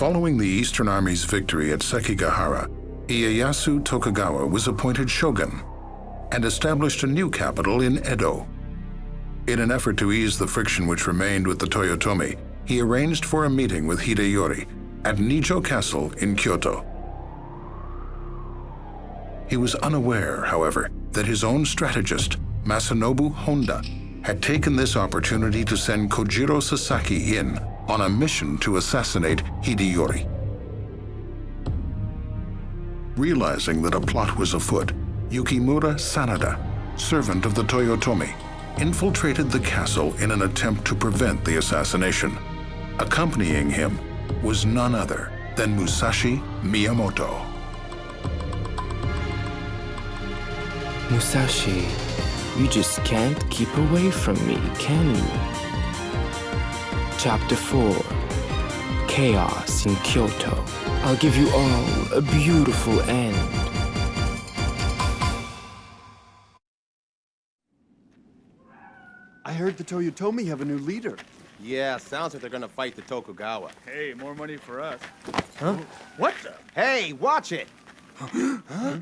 Following the Eastern Army's victory at Sekigahara, Ieyasu Tokugawa was appointed shogun and established a new capital in Edo. In an effort to ease the friction which remained with the Toyotomi, he arranged for a meeting with Hideyori at Nijo Castle in Kyoto. He was unaware, however, that his own strategist, Masanobu Honda, had taken this opportunity to send Kojiro Sasaki in on a mission to assassinate Hideyori. Realizing that a plot was afoot, Yukimura Sanada, servant of the Toyotomi, infiltrated the castle in an attempt to prevent the assassination. Accompanying him was none other than Musashi Miyamoto. Musashi, you just can't keep away from me, can you? Chapter 4, Chaos in Kyoto. I'll give you all a beautiful end. I heard the Toyotomi have a new leader. Yeah, sounds like they're gonna fight the Tokugawa. Hey, more money for us. Huh? What the? Hey, watch it! Huh?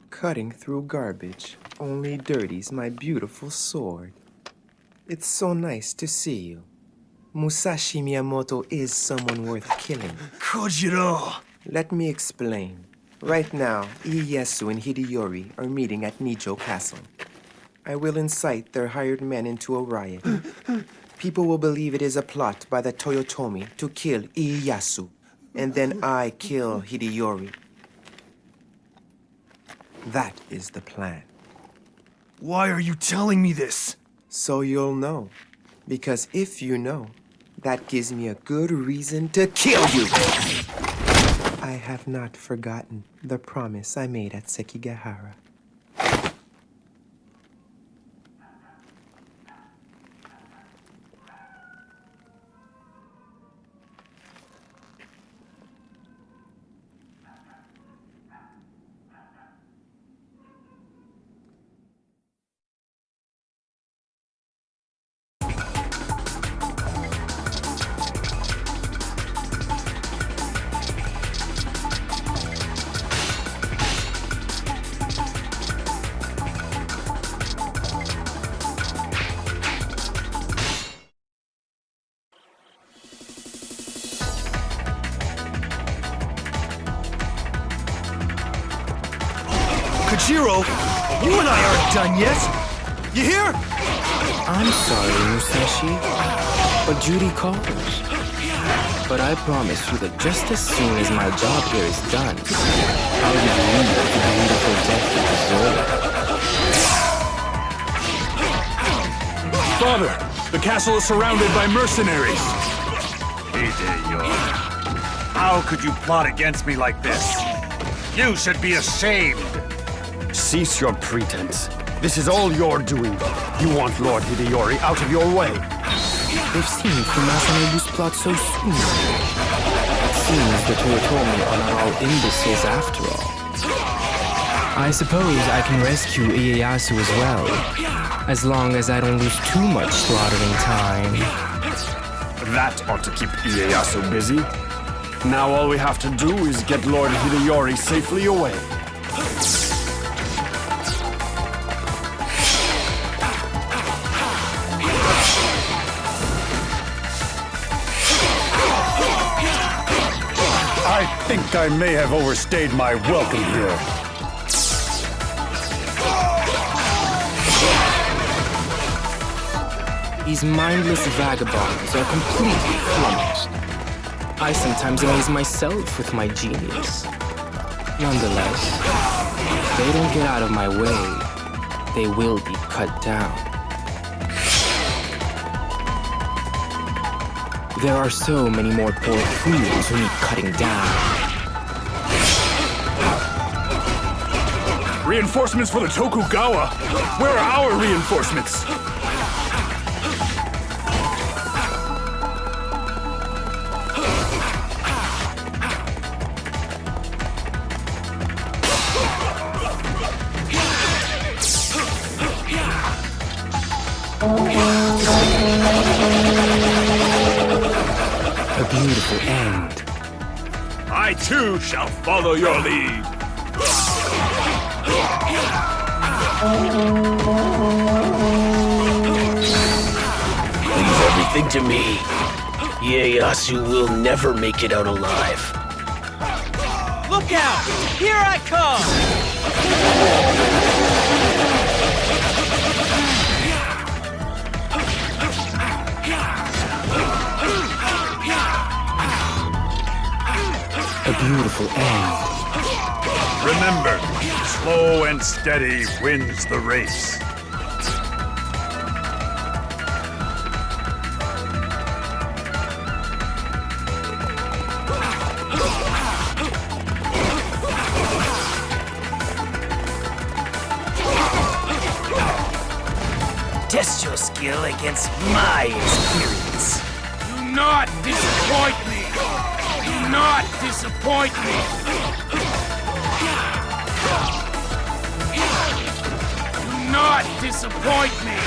Cutting through garbage only dirties my beautiful sword. It's so nice to see you. Musashi Miyamoto is someone worth killing. Kojiro! Let me explain. Right now, Ieyasu and Hideyori are meeting at Nijo Castle. I will incite their hired men into a riot. People will believe it is a plot by the Toyotomi to kill Ieyasu, and then I kill Hideyori. That is the plan. Why are you telling me this? So you'll know. Because if you know, that gives me a good reason to kill you! I have not forgotten the promise I made at Sekigahara. Kojiro, you and I aren't done yet. You hear? I'm sorry, Musashi, but duty calls. But I promise you that just as soon as my job here is done, I'll give you the beautiful death you deserve. Father, the castle is surrounded by mercenaries. Hideyori, how could you plot against me like this? You should be ashamed. Cease your pretense. This is all your doing. You want Lord Hideyori out of your way. They've seen through Masanobu's plot so soon. It seems the Toyotomi are not all imbeciles after all. I suppose I can rescue Ieyasu as well, as long as I don't lose too much slaughtering time. That ought to keep Ieyasu busy. Now all we have to do is get Lord Hideyori safely away. I think I may have overstayed my welcome here. These mindless vagabonds are completely flummoxed. I sometimes amaze myself with my genius. Nonetheless, if they don't get out of my way, they will be cut down. There are so many more poor fools who need cutting down. Reinforcements for the Tokugawa! Where are our reinforcements? A beautiful end. I too shall follow your lead. Leave everything to me. Ieyasu will never make it out alive. Look out! Here I come! A beautiful end. Remember, slow and steady wins the race. Test your skill against my experience. Do not disappoint me. Do not disappoint me. Do not disappoint me.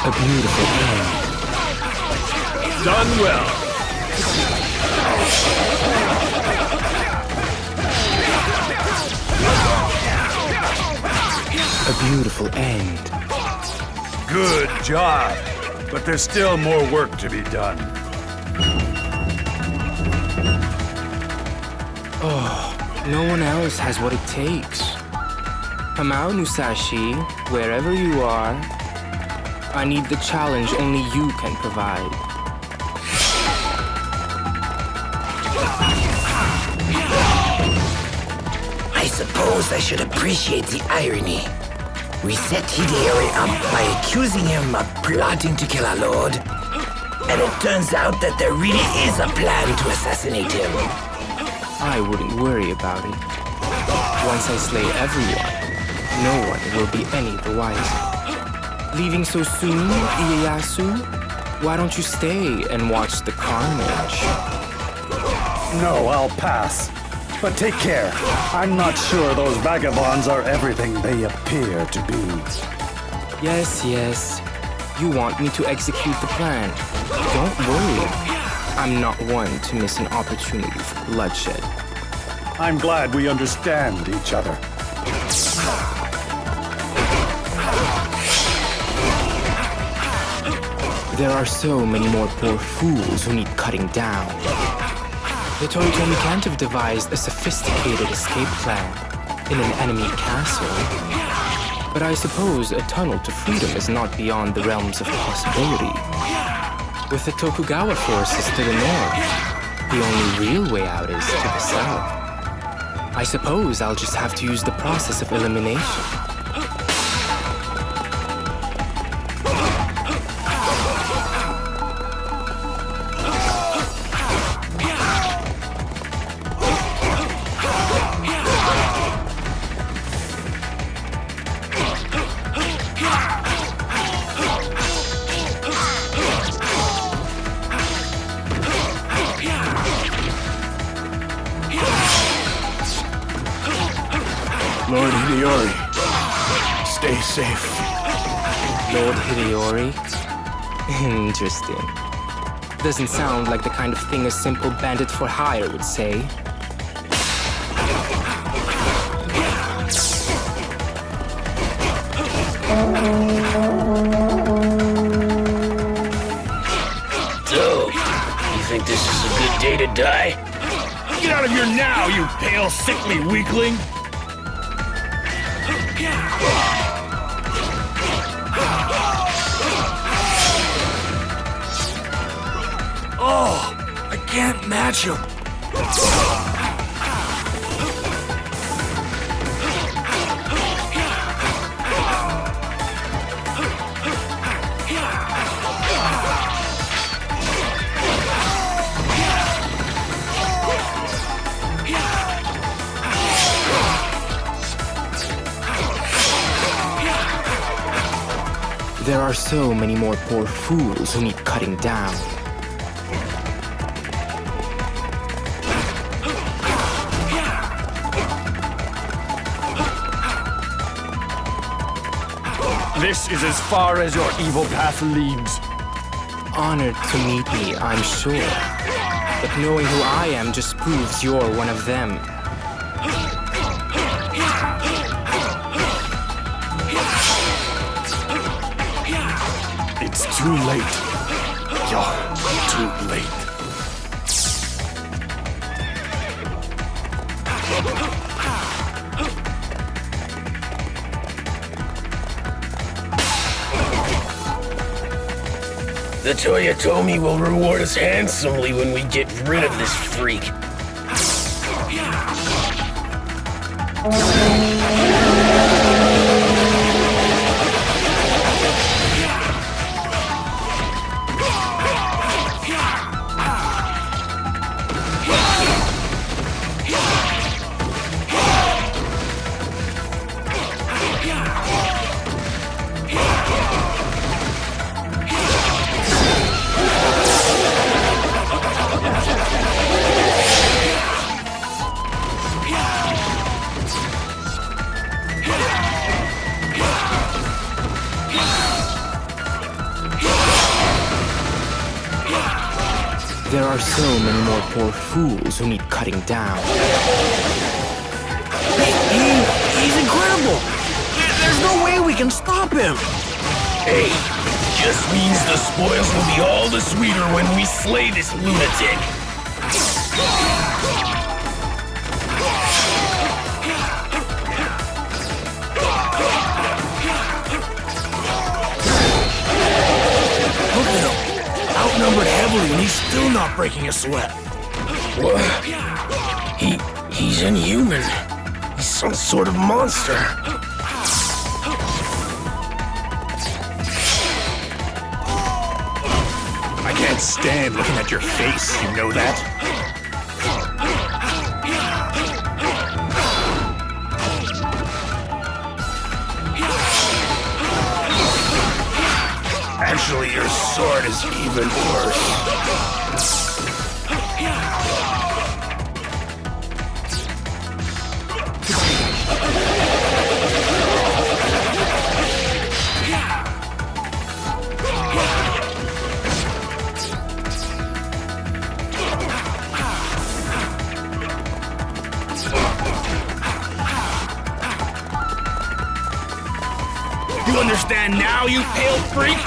A beautiful end. Done well. A beautiful end. Good job. But there's still more work to be done. No one else has what it takes. Hamao Musashi, wherever you are, I need the challenge only you can provide. I suppose I should appreciate the irony. We set Hideyori up by accusing him of plotting to kill our lord. And it turns out that there really is a plan to assassinate him. I wouldn't worry about it. Once I slay everyone, no one will be any the wiser. Leaving so soon, Ieyasu? Why don't you stay and watch the carnage? No, I'll pass. But take care. I'm not sure those vagabonds are everything they appear to be. Yes, yes. You want me to execute the plan. Don't worry. I'm not one to miss an opportunity for bloodshed. I'm glad we understand each other. There are so many more poor fools who need cutting down. The Toritomi can't have devised a sophisticated escape plan in an enemy castle. But I suppose a tunnel to freedom is not beyond the realms of possibility. With the Tokugawa forces to the north, the only real way out is to the south. I suppose I'll just have to use the process of elimination. Lord Hideyori, stay safe. Lord Hideyori? Interesting. Doesn't sound like the kind of thing a simple bandit for hire would say. So, you think this is a good day to die? Get out of here now, you pale, sickly weakling! Oh, I can't match him. There are so many more poor fools who need cutting down. This is as far as your evil path leads. Honored to meet me, I'm sure. But knowing who I am just proves you're one of them. It's too late. You're too late. The Toyotomi will reward us handsomely when we get rid of this freak. There are so many more poor fools who need cutting down. He's incredible! There's no way we can stop him! Hey, just means the spoils will be all the sweeter when we slay this lunatic. Look at him! Outnumbered heavily and he's still not breaking a sweat. What? He's inhuman. He's some sort of monster. I can't stand looking at your face, you know that? Actually, your sword is even worse. You understand now, you pale freak?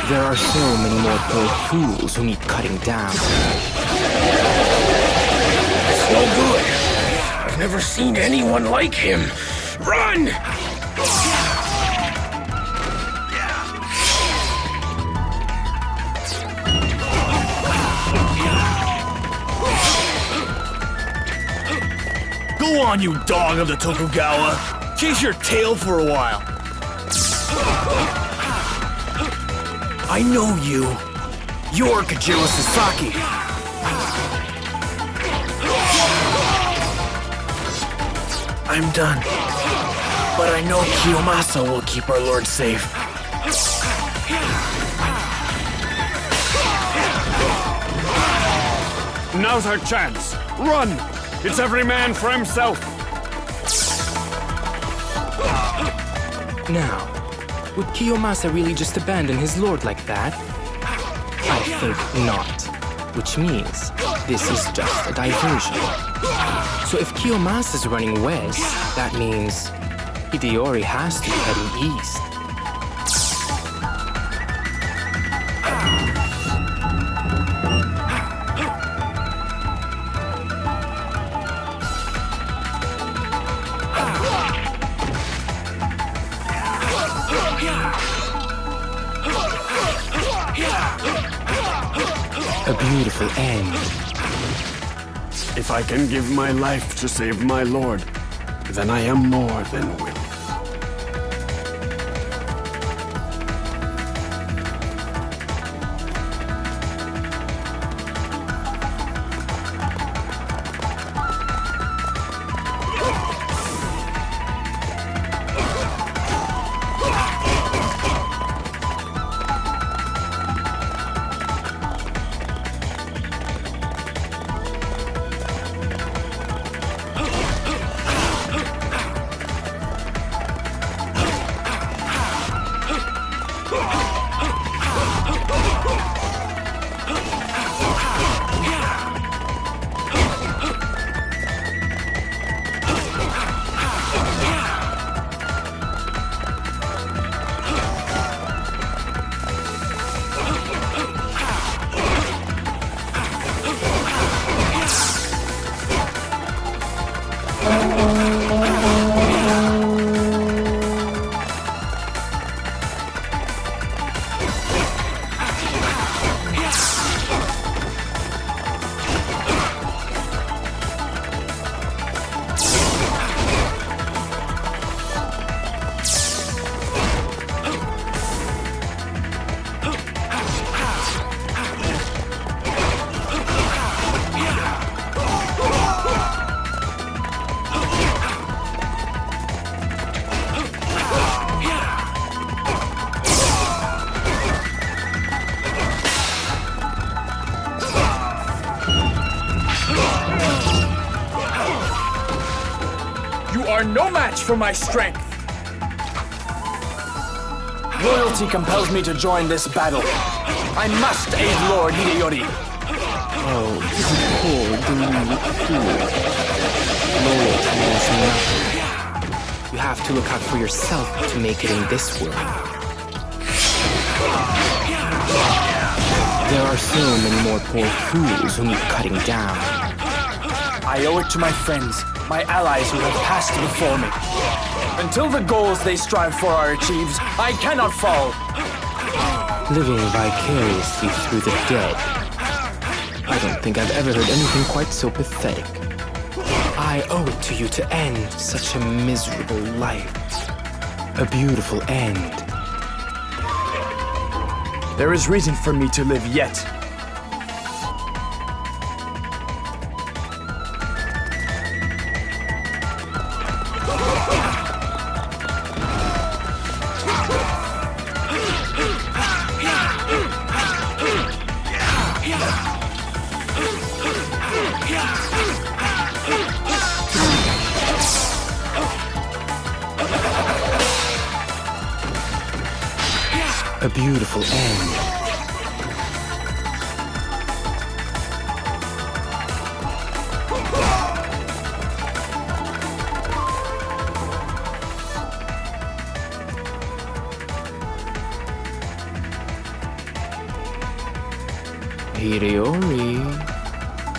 There are so many more poor fools who need cutting down. It's no good. I've never seen anyone like him. Run! Go on, you dog of the Tokugawa. Chase your tail for a while. I know you. You're Kojiro Sasaki. I'm done. But I know Kiyomasa will keep our lord safe. Now's our chance. Run! It's every man for himself. Now, would Kiyomasa really just abandon his lord like that? I think not. Which means this is just a diversion. So if Kiyomasa's running west, that means Hideyori has to be heading east. A beautiful end. If I can give my life to save my lord, then I am more than willing. You are no match for my strength. Loyalty compels me to join this battle. I must aid Lord Hideyori. Oh, poor deluded fool. Loyalty means nothing. You have to look out for yourself to make it in this world. There are so many more poor fools who need cutting down. I owe it to my friends, my allies who have passed before me. Until the goals they strive for are achieved, I cannot fall. Living vicariously through the dead. I don't think I've ever heard anything quite so pathetic. I owe it to you to end such a miserable life. A beautiful end. There is reason for me to live yet. A beautiful end. Hideyori,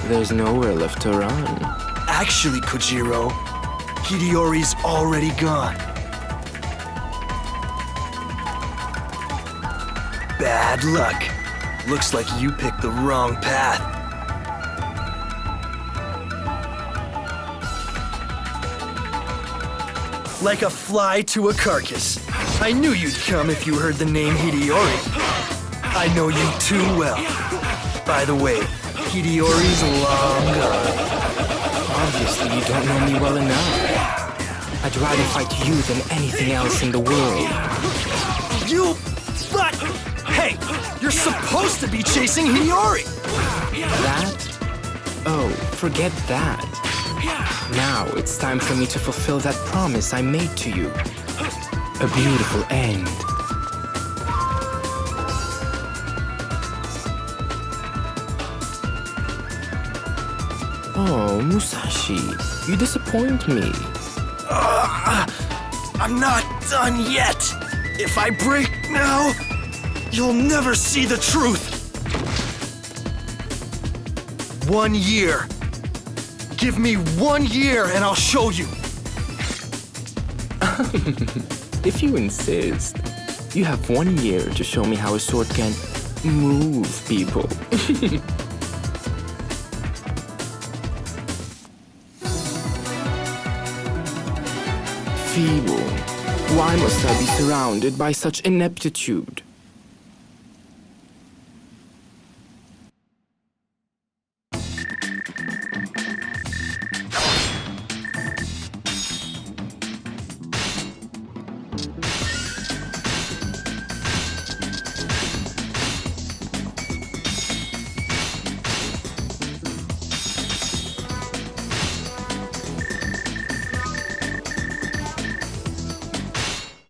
there's nowhere left to run. Actually, Kojiro, Hideyori's already gone. Bad luck. Looks like you picked the wrong path. Like a fly to a carcass. I knew you'd come if you heard the name Hideyori. I know you too well. By the way, Hideyori's long gone. Obviously, you don't know me well enough. I'd rather fight you than anything else in the world. You... But... Hey, you're supposed to be chasing Hideyori! That? Oh, forget that. Now it's time for me to fulfill that promise I made to you. A beautiful end. Oh, Musashi, you disappoint me. I'm not done yet! If I break now, you'll never see the truth! 1 year. Give me 1 year and I'll show you. If you insist, you have 1 year to show me how a sword can move people. Feeble. Why must I be surrounded by such ineptitude?